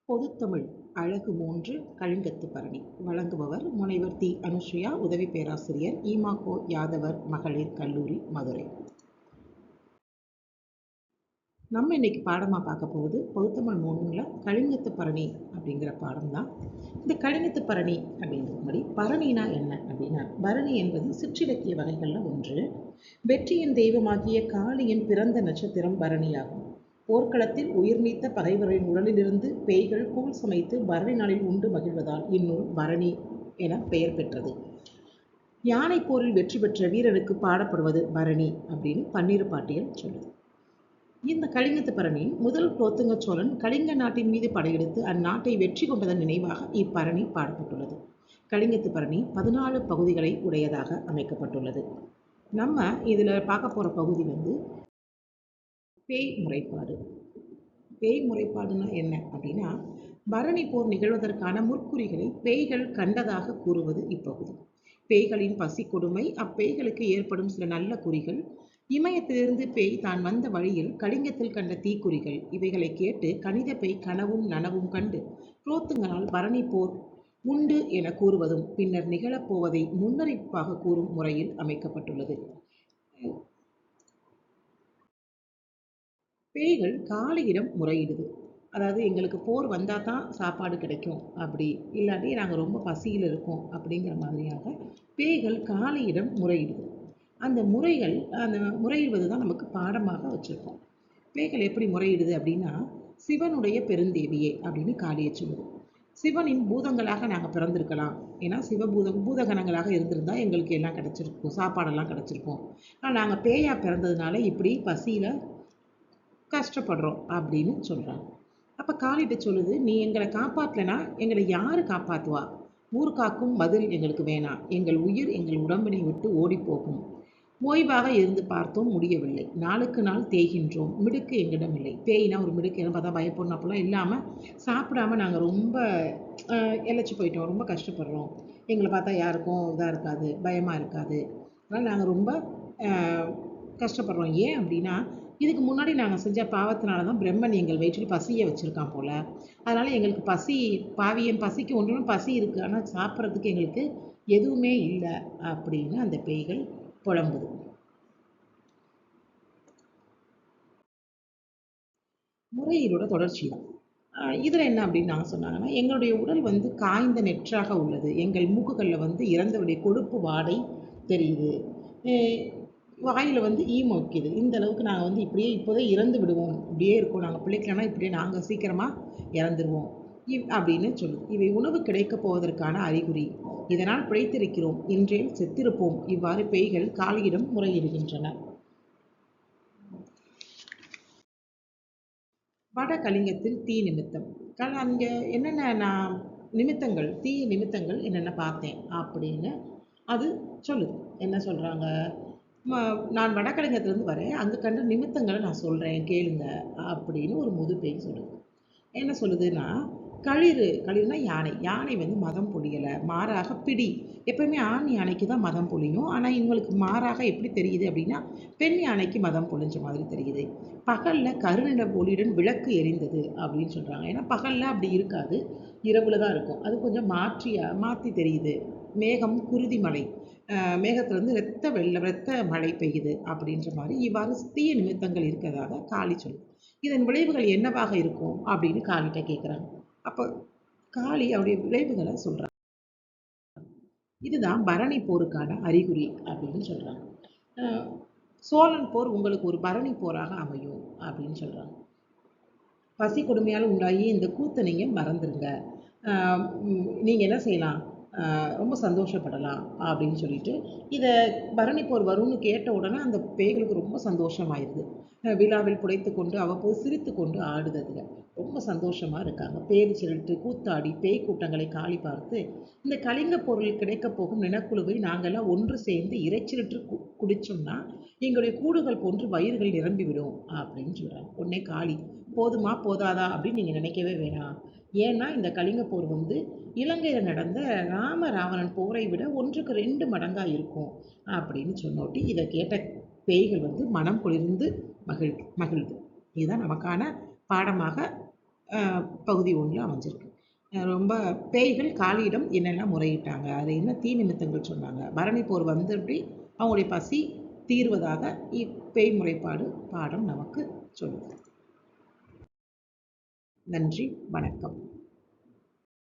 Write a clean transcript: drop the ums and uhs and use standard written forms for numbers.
பொதுத்தமிழ் அழகு 3 கலிங்கத்து பரணி. வழங்குபவர் முனைவர் தி. அனுசுயா, உதவி பேராசிரியர், ஈமாகோ யாதவர் மகளிர் கல்லூரி, மதுரை. நம்ம இன்னைக்கு பாடமாக பார்க்க போகுது பொதுத்தமிழ் 3ல கலிங்கத்து பரணி அப்படிங்கிற பாடம் தான். இந்த கலிங்கத்து பரணி அப்படிங்கிறது பரணினா என்ன அப்படின்னா, பரணி என்பது சிற்றிலக்கிய வகைகளில் ஒன்று. வெற்றியின் தெய்வமாகிய காளியின் பிறந்த நட்சத்திரம் பரணியாகும். போர்க்களத்தில் உயிர் நீத்த பகைவரின் உடலிலிருந்து பேய்கள் கூழ் சமைத்து பரணி நாளில் உண்டு மகிழ்வதால் இந்நூல் பரணி என பெயர் பெற்றது. யானை போரில் வெற்றி பெற்ற வீரருக்கு பாடப்படுவது பரணி அப்படின்னு பன்னிரு பாட்டியல் சொல்லுது. இந்த கலிங்கத்து பரணி முதல் குலோத்துங்க சோழன் கலிங்க நாட்டின் மீது படையெடுத்து அந்நாட்டை வெற்றி கொண்டதன் நினைவாக இப்பரணி பாடப்பட்டுள்ளது. கலிங்கத்து பரணி 14 பகுதிகளை உடையதாக அமைக்கப்பட்டுள்ளது. நம்ம இதில் பார்க்க போகிற பகுதி பேய் முறைப்பாடு. பேய் முறைப்பாடுன்னா என்ன அப்படின்னா, பரணி போர் நிகழ்வதற்கான முற்குறிகளை பேய்கள் கண்டதாக கூறுவது இப்பகுதி. பேய்களின் பசி கொடுமை, அப்பேய்களுக்கு ஏற்படும் சில நல்ல குறிகள், இமயத்திலிருந்து பேய் தான் வந்த வழியில் கலிங்கத்தில் கண்ட தீக்குறிகள், இவைகளை கேட்டு கணித பேய் கனவும் நனவும் கண்டு குலோத்துங்கனால் பரணி போர் உண்டு என கூறுவதும் பின்னர் நிகழப்போவதை முன்னறிவிப்பாக கூறும் முறையில் அமைக்கப்பட்டுள்ளது. பேய்கள் காளியிடம் முறையிடுது. அதாவது எங்களுக்கு போர் வந்தால் தான் சாப்பாடு கிடைக்கும், அப்படி இல்லாட்டி நாங்கள் ரொம்ப பசியில் இருக்கோம் அப்படிங்கிற மாதிரியாக பேய்கள் காளியிடம் முறையிடுது. அந்த முறையிடுவது தான் நமக்கு பாடமாக வச்சுருக்கோம். பேய்கள் எப்படி முறையிடுது அப்படின்னா, சிவனுடைய பெருந்தேவியே அப்படின்னு காளியை சொல்லுது. சிவனின் பூதங்களாக நாங்கள் பிறந்திருக்கலாம். ஏன்னா பூதகணங்களாக இருந்திருந்தால் எங்களுக்கு எல்லாம் கிடச்சிருக்கும், சாப்பாடெல்லாம் கிடச்சிருக்கும். ஆனால் நாங்கள் பேயா பிறந்ததுனால இப்படி பசியில் கஷ்டப்படுறோம் அப்படின்னு சொல்கிறாங்க. அப்போ காளிகிட்ட சொல்லுது, நீ எங்களை காப்பாற்றலைன்னா எங்களை யார் காப்பாற்றுவா? ஊர் காக்கும் பதில் எங்களுக்கு வேணாம். எங்கள் உயிர் எங்கள் உடம்பினை விட்டு ஓடி போகும். ஓய்வாக இருந்து பார்த்தோம், முடியவில்லை. நாளுக்கு நாள் தேய்கின்றோம். மிடுக்கு எங்களிடம் இல்லை. பேயினா ஒரு மிடுக்கு என்ன பார்த்தா பயப்படணும் அப்படிலாம் இல்லாமல் சாப்பிடாம நாங்கள் ரொம்ப இழைச்சி போயிட்டோம், ரொம்ப கஷ்டப்படுறோம். எங்களை பார்த்தா யாருக்கும் இதாக இருக்காது, பயமாக இருக்காது. அதனால் நாங்கள் ரொம்ப கஷ்டப்படுறோம். ஏன் அப்படின்னா, இதுக்கு முன்னாடி நாங்கள் செஞ்ச பாவத்தினால தான் பிரம்மன் எங்கள் வயிற்றில் பசியை வச்சுருக்கான் போல். அதனால் எங்களுக்கு பாவியன் பசிக்கு ஒன்றும் பசி இருக்குது, ஆனால் சாப்பிட்றதுக்கு எங்களுக்கு எதுவுமே இல்லை அப்படின்னு அந்த பேய்கள் புலம்புது. முறையீடோட தொடர்ச்சி தான். இதில் என்ன அப்படின்னு நாங்கள் சொன்னாங்கன்னா, எங்களுடைய உடல் காய்ந்த நெற்றாக உள்ளது. எங்கள் மூக்குகளில் இறந்தவருடைய கொழுப்பு வாடை தெரியுது. வாயில் ஈ மொய்க்குது. இந்த அளவுக்கு நாங்கள் இப்படியே இப்போதே இறந்து விடுவோம், இப்படியே இருக்கோம், நாங்கள் பிழைக்கலன்னா இப்படியே நாங்கள் சீக்கிரமாக இறந்துருவோம் அப்படின்னு சொல்லுது. இவை உணவு கிடைக்கப் போவதற்கான அறிகுறி. இதனால் பிழைத்திருக்கிறோம், இன்றேல் செத்திருப்போம். இவ்வாறு பேய்கள் காளியிடம் முறையிடுகின்றன. வட கலிங்கத்தில் தீ நிமித்தம். அங்கே என்னென்ன நான் நிமித்தங்கள், தீ நிமித்தங்கள் என்னென்ன பார்த்தேன் அப்படின்னு அது சொல்லுது. என்ன சொல்கிறாங்க, நான் வடகலிங்கத்துலேருந்து வரேன், அங்கே கண்ட நிமித்தங்களை நான் சொல்கிறேன் கேளுங்க அப்படின்னு ஒரு முதுபேய் சொல்லுது. என்ன சொல்லுதுன்னா, களிறுனா யானை. யானை மதம் பொழியலை, மாறாக பிடி. எப்பவுமே ஆண் யானைக்கு தான் மதம் பொழியும். ஆனால் இவங்களுக்கு மாறாக எப்படி தெரியுது அப்படின்னா, பெண் யானைக்கு மதம் பொழிஞ்ச மாதிரி தெரியுது. பகலில் கருநிற ஒளியுடன் விளக்கு எரிந்தது அப்படின்னு சொல்கிறாங்க. ஏன்னா பகலில் அப்படி இருக்காது, இரவுல தான் இருக்கும். அது கொஞ்சம் மாற்றி தெரியுது. மேகம் குருதி மலை, மேகத்திலேருந்து இரத்த மழை பெய்யுது அப்படின்ற மாதிரி இவ்வாறு தீய நிமித்தங்கள் இருக்கிறதாக காளி சொல்லுது. இதன் விளைவுகள் என்னவாக இருக்கும் அப்படின்னு காளிகிட்ட கேட்குறாங்க. அப்போ காளி அவருடைய விளைவுகளை சொல்கிறாங்க. இதுதான் பரணி போருக்கான அறிகுறி அப்படின்னு சொல்கிறாங்க. சோழன் போர் உங்களுக்கு ஒரு பரணி போராக அமையும் அப்படின்னு சொல்கிறாங்க. பசி கொடுமையால் உண்டாகி இந்த கூத்தை நீங்கள் மறந்துடுங்க. நீங்கள் என்ன செய்யலாம், ரொம்ப சந்தோஷப்படலாம் அப்படின்னு சொல்லிட்டு, இதை பரணி போர் வரும்னு கேட்ட உடனே அந்த பேய்களுக்கு ரொம்ப சந்தோஷமாயிருது. விழாவில் புடைத்து கொண்டு அவ்வப்போது சிரித்து கொண்டு ஆடுததுல ரொம்ப சந்தோஷமாக இருக்காங்க. பேர் சொல்லிட்டு கூத்தாடி பேய் கூட்டங்களை காளி பார்த்து, இந்த கலிங்க பொருள் கிடைக்கப் போகும் நினக்குழுவை நாங்கள்லாம் ஒன்று சேர்ந்து இறைச்சிலிட்டு குடித்தோம்னா எங்களுடைய கூடுகள் போன்று வயிறுகள் நிரம்பிவிடும் அப்படின்னு சொல்கிறாங்க. உடனே காளி, போதுமா போதாதா அப்படின்னு நீங்கள் நினைக்கவே வேணாம். ஏன்னா இந்த கலிங்க போர் இலங்கையில் நடந்த ராவணன் போரை விட 1க்கு 2 மடங்காக இருக்கும் அப்படின்னு சொன்னோட்டி இதை கேட்ட பேய்கள் மனம் குளிர்ந்து மகிழ்து. இதுதான் நமக்கான பாடமாக பகுதி ஒன்றில் அமைஞ்சிருக்கு. ரொம்ப பேய்கள் காளியிடம் என்னெல்லாம் முறையிட்டாங்க, அது என்ன தீ நிமித்தங்கள் சொன்னாங்க, பரணி போர் வந்துட்டு அவங்களுடைய பசி தீர்வதாக இப்பேய் முறைப்பாடு பாடம் நமக்கு சொல்லுது. நன்றி, வணக்கம்.